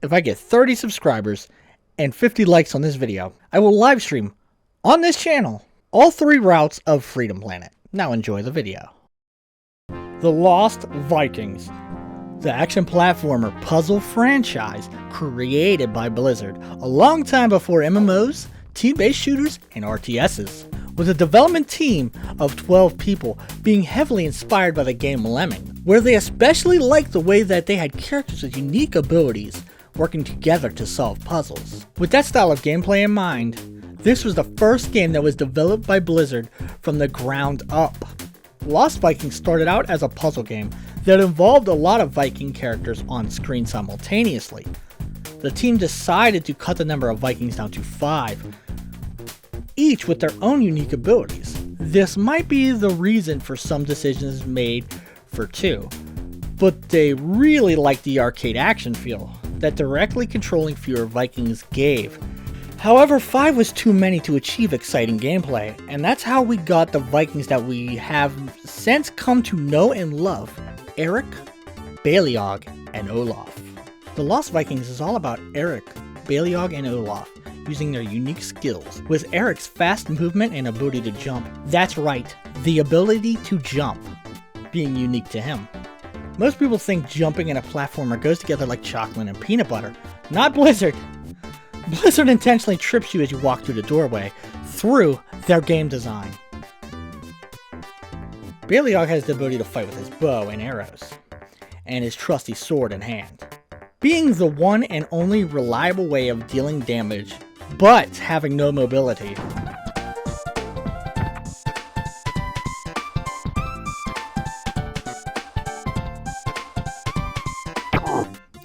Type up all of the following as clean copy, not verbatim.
if I get 30 subscribers and 50 likes on this video, I will live stream on this channel all 3 routes of Freedom Planet. Now enjoy the video. The Lost Vikings, the action platformer puzzle franchise created by Blizzard a long time before MMOs, team-based shooters, and RTSs, with a development team of 12 people being heavily inspired by the game Lemming, where they especially liked the way that they had characters with unique abilities working together to solve puzzles. With that style of gameplay in mind, this was the first game that was developed by Blizzard from the ground up. Lost Vikings started out as a puzzle game that involved a lot of Viking characters on screen simultaneously. The team decided to cut the number of Vikings down to 5, each with their own unique abilities. This might be the reason for some decisions made for 2, but they really liked the arcade action feel that directly controlling fewer Vikings gave. However, 5 was too many to achieve exciting gameplay, and that's how we got the Vikings that we have since come to know and love: Erik, Baleog, and Olaf. The Lost Vikings is all about Erik, Baleog, and Olaf using their unique skills, with Erik's fast movement and ability to jump. That's right, the ability to jump being unique to him. Most people think jumping in a platformer goes together like chocolate and peanut butter. Not Blizzard! Blizzard intentionally trips you as you walk through the doorway, through their game design. Baleog has the ability to fight with his bow and arrows, and his trusty sword in hand, being the one and only reliable way of dealing damage, but having no mobility.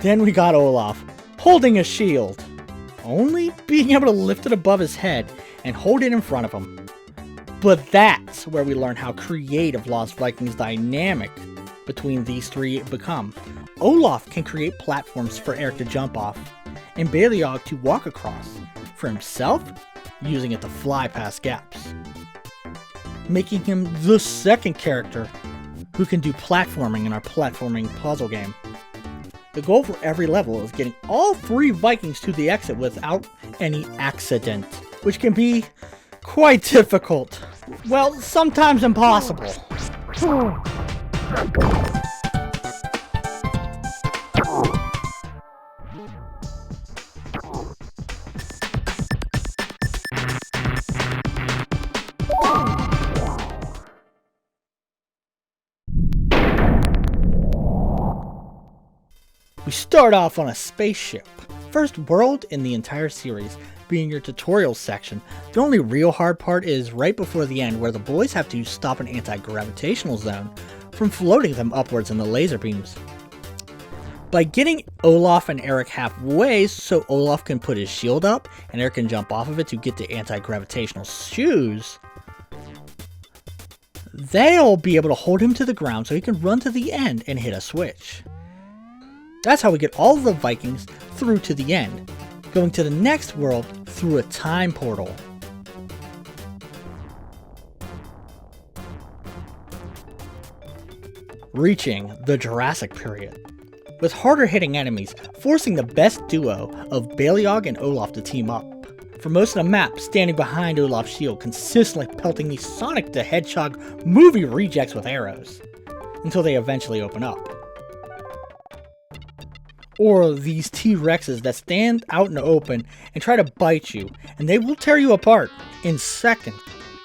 Then we got Olaf, holding a shield, only being able to lift it above his head and hold it in front of him. But that's where we learn how creative Lost Vikings' dynamic between these 3 become. Olaf can create platforms for Erik to jump off, and Baleog to walk across, for himself using it to fly past gaps, making him the second character who can do platforming in our platforming puzzle game. The goal for every level is getting all 3 Vikings to the exit without any accident, which can be quite difficult. Well, sometimes impossible. We start off on a spaceship, first world in the entire series, being your tutorial section. The only real hard part is right before the end, where the boys have to stop an anti-gravitational zone from floating them upwards in the laser beams. By getting Olaf and Erik halfway so Olaf can put his shield up and Erik can jump off of it to get the anti-gravitational shoes, they'll be able to hold him to the ground so he can run to the end and hit a switch. That's how we get all of the Vikings through to the end, going to the next world through a time portal. Reaching the Jurassic period, with harder hitting enemies forcing the best duo of Baleog and Olaf to team up. For most of the map, standing behind Olaf's shield, consistently pelting these Sonic the Hedgehog movie rejects with arrows, until they eventually open up. Or these T-Rexes that stand out in the open and try to bite you, and they will tear you apart in seconds.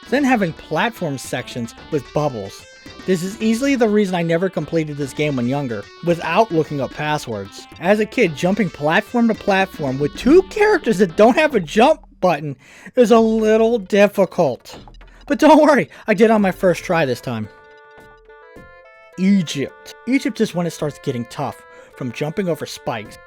Then having platform sections with bubbles. This is easily the reason I never completed this game when younger, without looking up passwords. As a kid, jumping platform to platform with 2 characters that don't have a jump button is a little difficult. But don't worry, I did on my first try this time. Egypt. Egypt is when it starts getting tough, from jumping over spikes,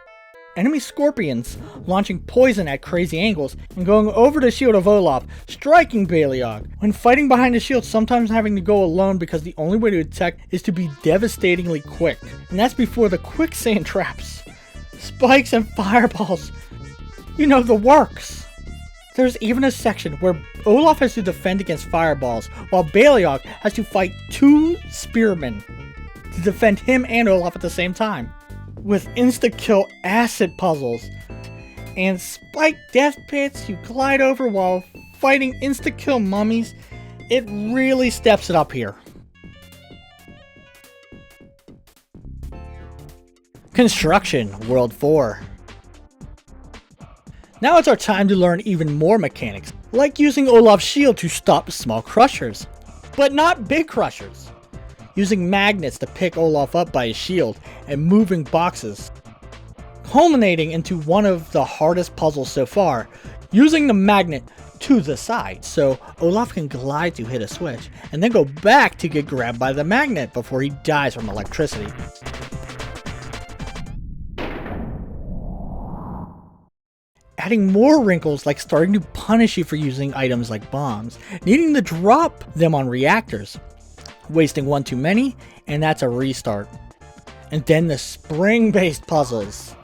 enemy scorpions launching poison at crazy angles, and going over the shield of Olaf, striking Baleog. When fighting behind the shield, sometimes having to go alone because the only way to attack is to be devastatingly quick. And that's before the quicksand traps, spikes, and fireballs. You know, the works. There's even a section where Olaf has to defend against fireballs, while Baleog has to fight 2 spearmen to defend him and Olaf at the same time. with insta-kill acid puzzles and spiked death pits you glide over while fighting insta-kill mummies. It really steps it up here. Construction World 4. Now it's our time to learn even more mechanics, like using Olaf's shield to stop small crushers, but not big crushers. Using magnets to pick Olaf up by his shield and moving boxes, culminating into one of the hardest puzzles so far, using the magnet to the side so Olaf can glide to hit a switch and then go back to get grabbed by the magnet before he dies from electricity. Adding more wrinkles like starting to punish you for using items like bombs, needing to drop them on reactors, wasting one too many, and that's a restart. And then the spring-based puzzles.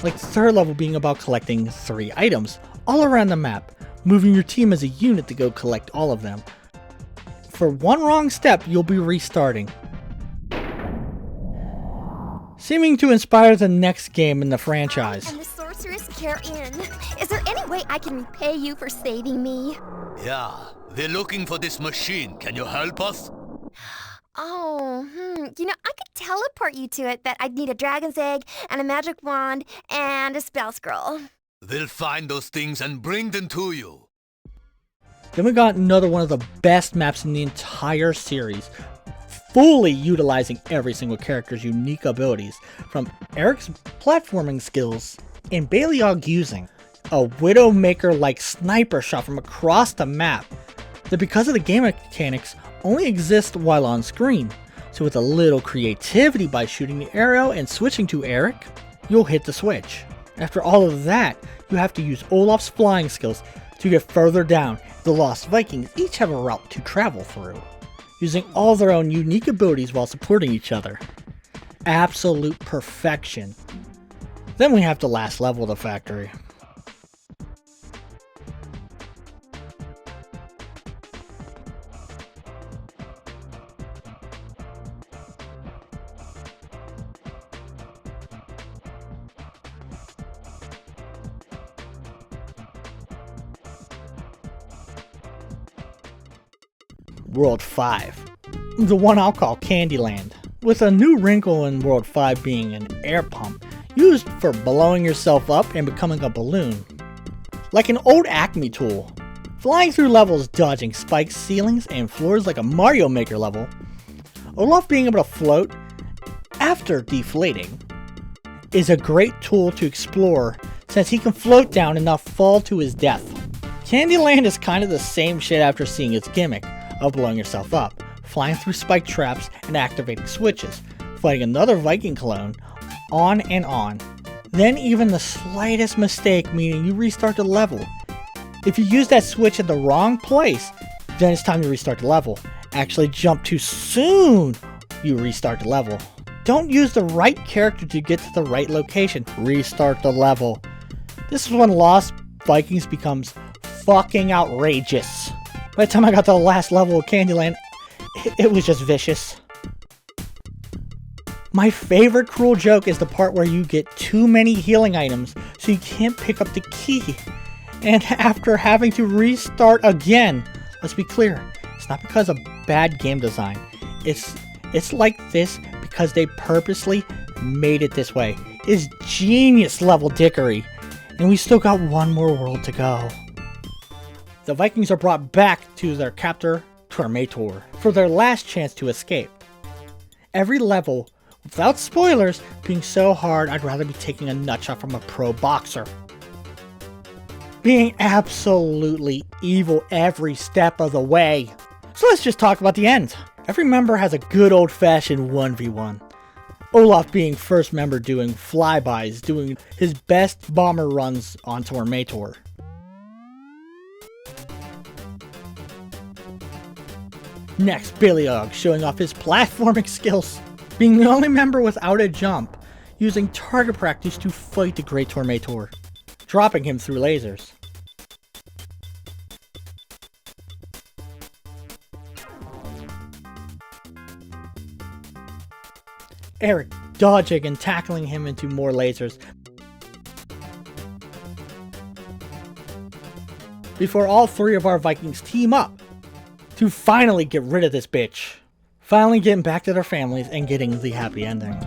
Like the third level being about collecting 3 items all around the map, moving your team as a unit to go collect all of them. For one wrong step, you'll be restarting. Seeming to inspire the next game in the franchise. I'm the sorceress Karen. Is there any way I can repay you for saving me? Yeah, they're looking for this machine. Can you help us? Oh, you know, I could teleport you to it, but I'd need a dragon's egg and a magic wand and a spell scroll. They'll find those things and bring them to you. Then we got another one of the best maps in the entire series, fully utilizing every single character's unique abilities, from Erik's platforming skills and Baleog using a Widowmaker-like sniper shot from across the map that, because of the game mechanics, only exist while on screen. So with a little creativity by shooting the arrow and switching to Erik, you'll hit the switch. After all of that, you have to use Olaf's flying skills to get further down. The Lost Vikings each have a route to travel through, using all their own unique abilities while supporting each other. Absolute perfection. Then we have the last level of the factory. World 5, the one I'll call Candyland, with a new wrinkle in World 5 being an air pump used for blowing yourself up and becoming a balloon. Like an old Acme tool, flying through levels dodging spiked ceilings and floors like a Mario Maker level, Olaf being able to float after deflating is a great tool to explore since he can float down and not fall to his death. Candyland is kind of the same shit after seeing its gimmick of blowing yourself up, flying through spike traps and activating switches, fighting another Viking clone, on and on. Then even the slightest mistake meaning you restart the level. If you use that switch at the wrong place, then it's time to restart the level. Actually jump too soon, you restart the level. Don't use the right character to get to the right location, restart the level. This is when Lost Vikings becomes fucking outrageous. By the time I got to the last level of Candyland, it was just vicious. My favorite cruel joke is the part where you get too many healing items so you can't pick up the key. And after having to restart again, let's be clear, it's not because of bad game design. It's like this because they purposely made it this way. It's genius level dickery. And we still got one more world to go. The Vikings are brought back to their captor, Tormator, for their last chance to escape. Every level, without spoilers, being so hard I'd rather be taking a nutshot from a pro boxer. Being absolutely evil every step of the way. So let's just talk about the end. Every member has a good old-fashioned 1v1. Olaf being first member doing flybys, doing his best bomber runs on Tormator. Next, Baleog showing off his platforming skills, being the only member without a jump, using target practice to fight the Great Tormentor, dropping him through lasers. Erik dodging and tackling him into more lasers, before all three of our Vikings team up to finally get rid of this bitch. Finally getting back to their families and getting the happy ending.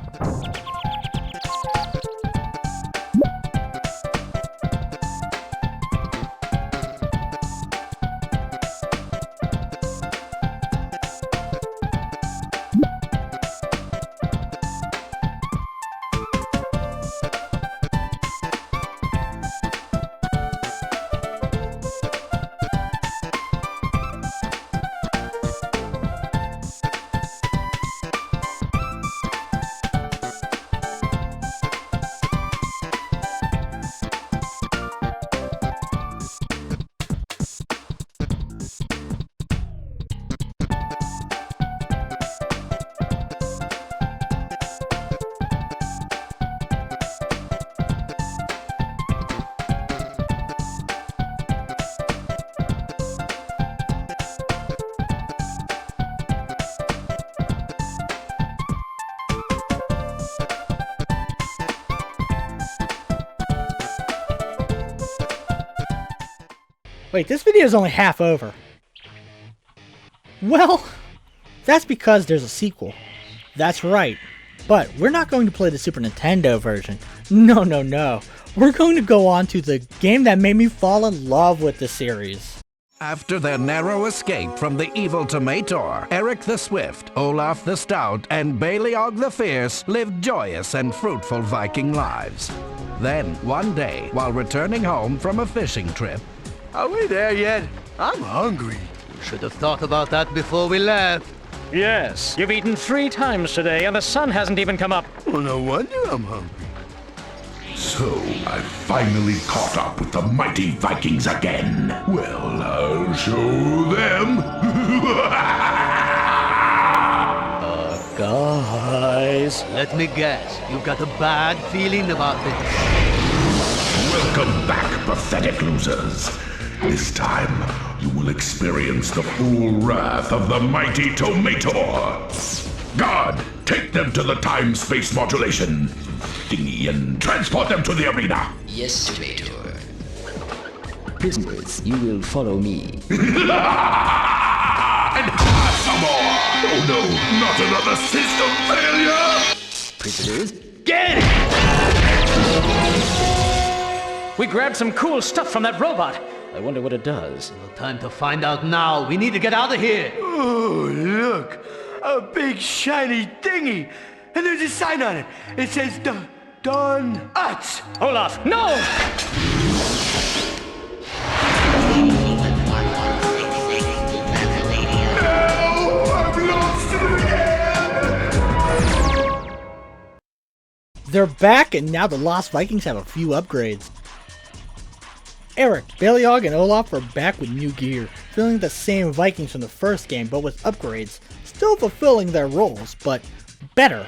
Wait, this video is only half over. Well, that's because there's a sequel. That's right. But we're not going to play the Super Nintendo version. No. We're going to go on to the game that made me fall in love with the series. After their narrow escape from the evil Tormentor, Erik the Swift, Olaf the Stout, and Baleog the Fierce lived joyous and fruitful Viking lives. Then, one day, while returning home from a fishing trip, Are we there yet? I'm hungry. Should have thought about that before we left. Yes, you've eaten 3 times today and the sun hasn't even come up. Well, no wonder I'm hungry. So, I finally caught up with the mighty Vikings again. Well, I'll show them. Guys. Let me guess, you've got a bad feeling about this. Welcome back, pathetic losers. This time, you will experience the full wrath of the mighty Tormentor. Guard, take them to the time-space modulation thingy and transport them to the arena. Yes, Tormentor. Prisoners, you will follow me. And some more. Oh no, not another system failure! Prisoners, Get it! We grabbed some cool stuff from that robot. I wonder what it does. No time to find out now. We need to get out of here. Oh, look. A big shiny thingy. And there's a sign on it. It says Don Utz. Olaf, no! I've lost it again! They're back, and now the Lost Vikings have a few upgrades. Erik, Baleog, and Olaf are back with new gear, feeling the same Vikings from the first game, but with upgrades, still fulfilling their roles, but better.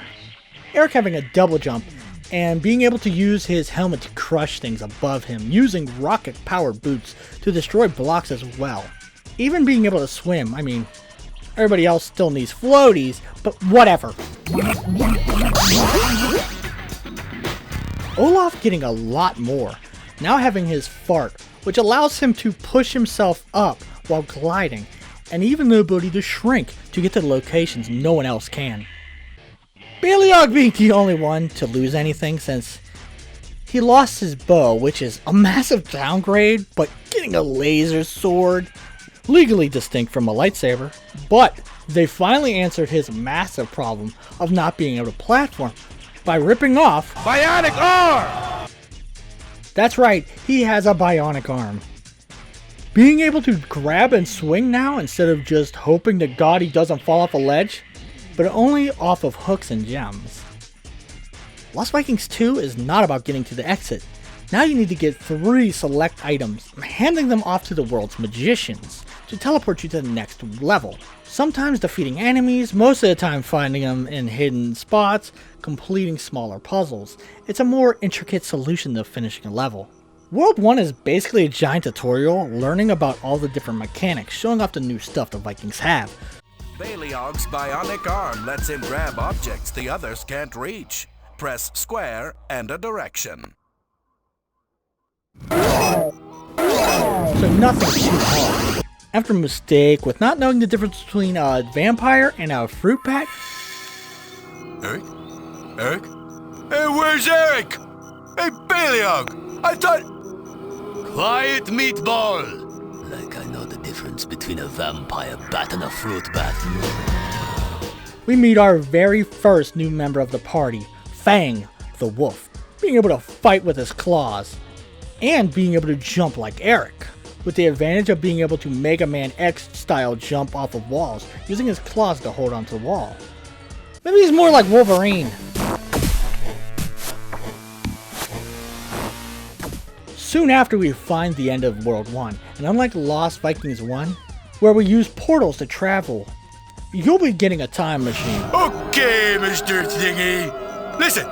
Erik having a double jump, and being able to use his helmet to crush things above him, using rocket-powered boots to destroy blocks as well. Even being able to swim, I mean, everybody else still needs floaties, but whatever. Olaf getting a lot more, now having his fart, which allows him to push himself up while gliding, and even the ability to shrink to get to the locations no one else can. Baleog being the only one to lose anything since he lost his bow, which is a massive downgrade, but getting a laser sword, legally distinct from a lightsaber, but they finally answered his massive problem of not being able to platform by ripping off Bionic arm! That's right, he has a bionic arm. Being able to grab and swing now instead of just hoping to God he doesn't fall off a ledge, but only off of hooks and gems. Lost Vikings 2 is not about getting to the exit. Now you need to get 3 select items, handing them off to the world's magicians, to teleport you to the next level. Sometimes defeating enemies, most of the time finding them in hidden spots, completing smaller puzzles. It's a more intricate solution to finishing a level. World 1 is basically a giant tutorial learning about all the different mechanics, showing off the new stuff the Vikings have. Baleog's bionic arm lets him grab objects the others can't reach. Press square and a direction. So nothing too hard. After a mistake with not knowing the difference between a vampire and a fruit bat. Erik? Erik? Hey, where's Erik? Hey, Baleog! I thought... Quiet, meatball! Like I know the difference between a vampire bat and a fruit bat. We meet our very first new member of the party, Fang, the wolf, being able to fight with his claws, and being able to jump like Erik, with the advantage of being able to Mega Man X style jump off of walls, using his claws to hold onto the wall. Maybe he's more like Wolverine. Soon after we find the end of World 1, and unlike Lost Vikings 1, where we use portals to travel, you'll be getting a time machine. Okay, Mr. Thingy. Listen,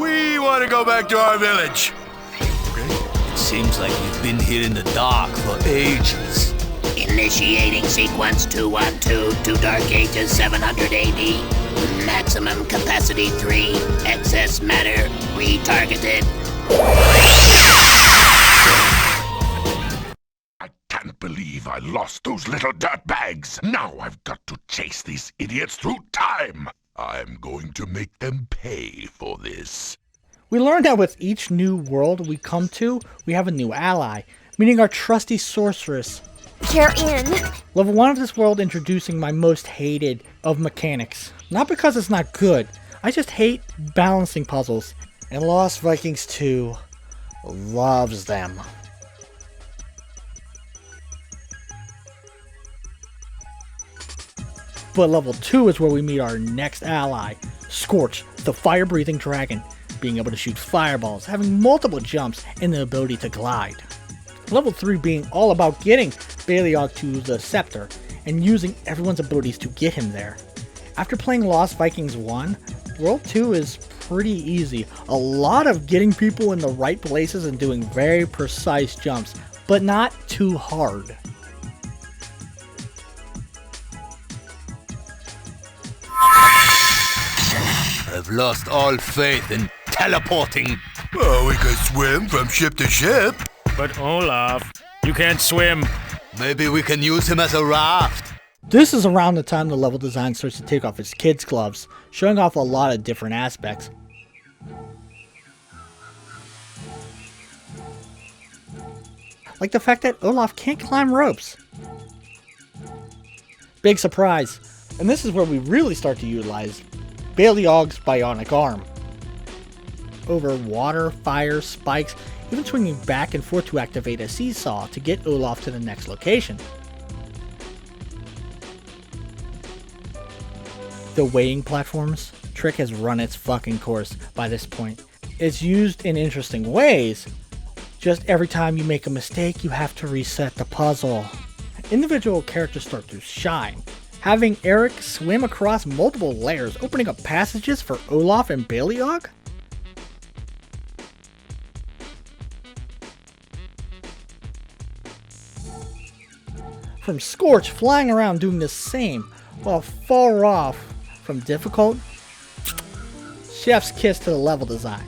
we want to go back to our village. It seems like we've been here in the dark for ages. Initiating sequence 212 to Dark Ages 700 AD. Maximum capacity 3. Excess matter retargeted. I can't believe I lost those little dirtbags. Now I've got to chase these idiots through time. I'm going to make them pay for this. We learned that with each new world we come to, we have a new ally, meaning our trusty sorceress. You're in. Level 1 of this world introducing my most hated of mechanics. Not because it's not good, I just hate balancing puzzles. And Lost Vikings 2 loves them. But level 2 is where we meet our next ally, Scorch, the fire-breathing dragon, being able to shoot fireballs, having multiple jumps, and the ability to glide. Level 3 being all about getting Baleog to the scepter, and using everyone's abilities to get him there. After playing Lost Vikings 1, World 2 is pretty easy. A lot of getting people in the right places and doing very precise jumps, but not too hard. I've lost all faith in teleporting. Well, we could swim from ship to ship. But Olaf, you can't swim. Maybe we can use him as a raft. This is around the time the level design starts to take off its kids' gloves, showing off a lot of different aspects. Like the fact that Olaf can't climb ropes. Big surprise. And this is where we really start to utilize Baleog's bionic arm. Over water, fire, spikes, even swinging back and forth to activate a seesaw to get Olaf to the next location. The weighing platforms trick has run its fucking course by this point. It's used in interesting ways. Just every time you make a mistake, you have to reset the puzzle. Individual characters start to shine. Having Erik swim across multiple layers, opening up passages for Olaf and Baleog? From Scorch flying around doing the same, while far off from difficult, chef's kiss to the level design.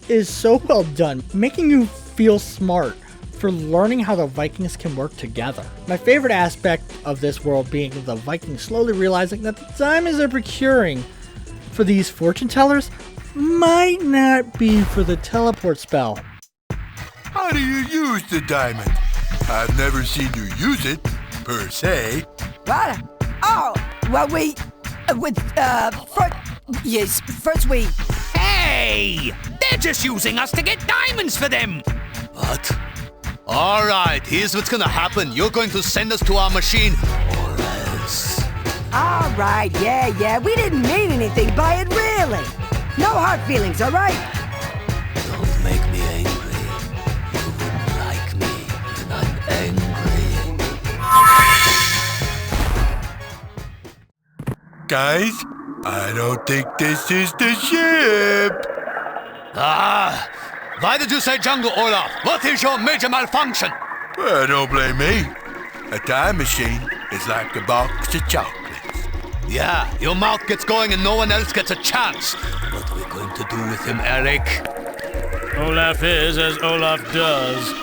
It is so well done, making you feel smart for learning how the Vikings can work together. My favorite aspect of this world being the Vikings slowly realizing that the diamonds they're procuring for these fortune tellers might not be for the teleport spell. How do you use the diamond? I've never seen you use it, per se. What? Oh, well, first we... Hey! They're just using us to get diamonds for them! What? Alright, here's what's gonna happen. You're going to send us to our machine, or else... All right, yeah, we didn't mean anything by it, really. No hard feelings, all right? Don't make me angry. You wouldn't like me when I'm angry. Guys, I don't think this is the ship. Why did you say jungle, Olaf? What is your major malfunction? Well, don't blame me. A time machine is like a box of chocolates. Yeah, your mouth gets going and no one else gets a chance. What are we going to do with him, Erik? Olaf is as Olaf does.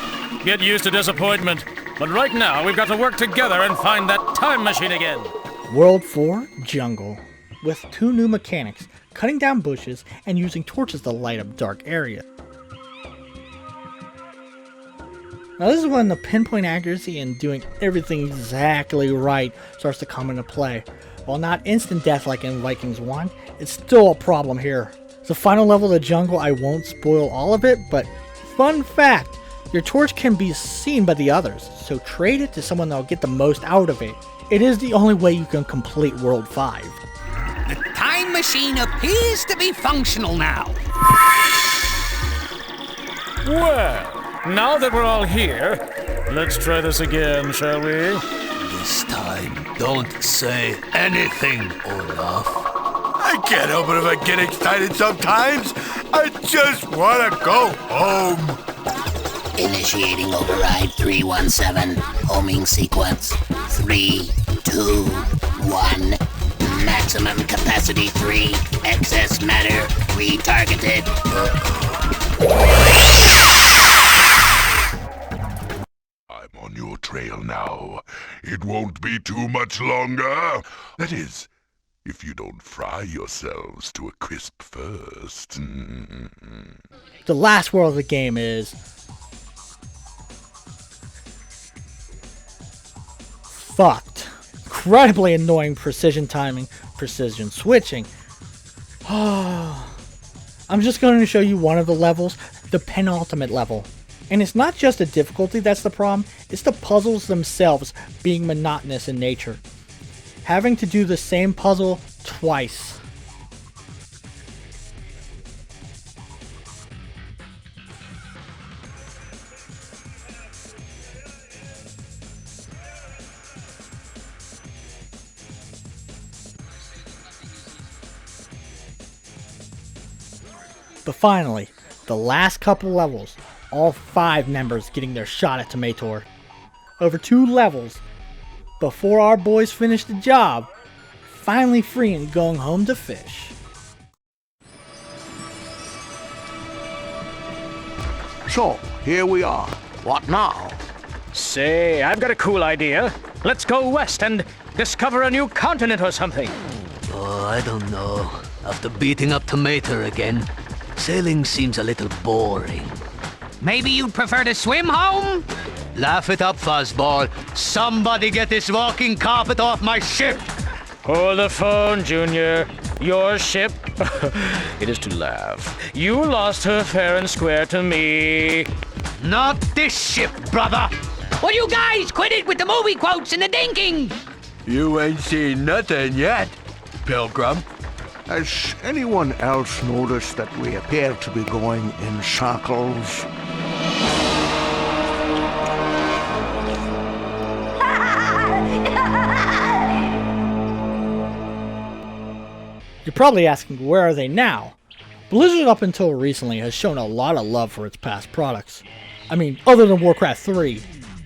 Get used to disappointment. But right now, we've got to work together and find that time machine again. World 4 Jungle, with 2 new mechanics, cutting down bushes and using torches to light up dark areas. Now this is when the pinpoint accuracy and doing everything exactly right starts to come into play. While not instant death like in Vikings 1, it's still a problem here. The final level of the jungle, I won't spoil all of it, but fun fact, your torch can be seen by the others, so trade it to someone that'll get the most out of it. It is the only way you can complete World 5. The time machine appears to be functional now. Well, now that we're all here, let's try this again, shall we? This time, don't say anything, Olaf. I can't help it if I get excited sometimes. I just want to go home. Initiating override 317. Homing sequence. 3, 2, 1. Maximum capacity 3. Excess matter retargeted. I'm on your trail now. It won't be too much longer. That is, if you don't fry yourselves to a crisp first. The last world of the game is fucked. Incredibly annoying precision timing, precision switching. I'm just going to show you one of the levels, the penultimate level. And it's not just the difficulty that's the problem, it's the puzzles themselves being monotonous in nature. Having to do the same puzzle twice. But finally, the last couple levels, all 5 members getting their shot at Tomator. Over 2 levels, before our boys finish the job, finally free and going home to fish. So, here we are. What now? Say, I've got a cool idea. Let's go west and discover a new continent or something. Oh, I don't know. After beating up Tomato again, sailing seems a little boring. Maybe you'd prefer to swim home? Laugh it up, fuzzball. Somebody get this walking carpet off my ship! Hold the phone, Junior. Your ship? It is to laugh. You lost her fair and square to me. Not this ship, brother! Well, you guys quit it with the movie quotes and the dinking! You ain't seen nothing yet, Pilgrim. Has anyone else noticed that we appear to be going in circles? You're probably asking, where are they now? Blizzard up until recently has shown a lot of love for its past products. I mean, other than Warcraft 3,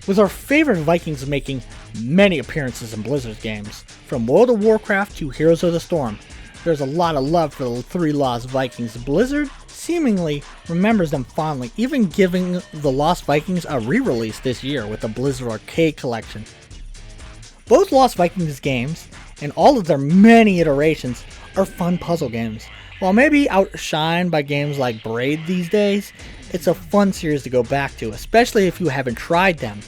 with our favorite Vikings making many appearances in Blizzard's games. From World of Warcraft to Heroes of the Storm, there's a lot of love for the 3 Lost Vikings. Blizzard seemingly remembers them fondly, even giving the Lost Vikings a re-release this year with the Blizzard Arcade Collection. Both Lost Vikings games, and all of their many iterations, are fun puzzle games. While maybe outshined by games like Braid these days, it's a fun series to go back to, especially if you haven't tried them.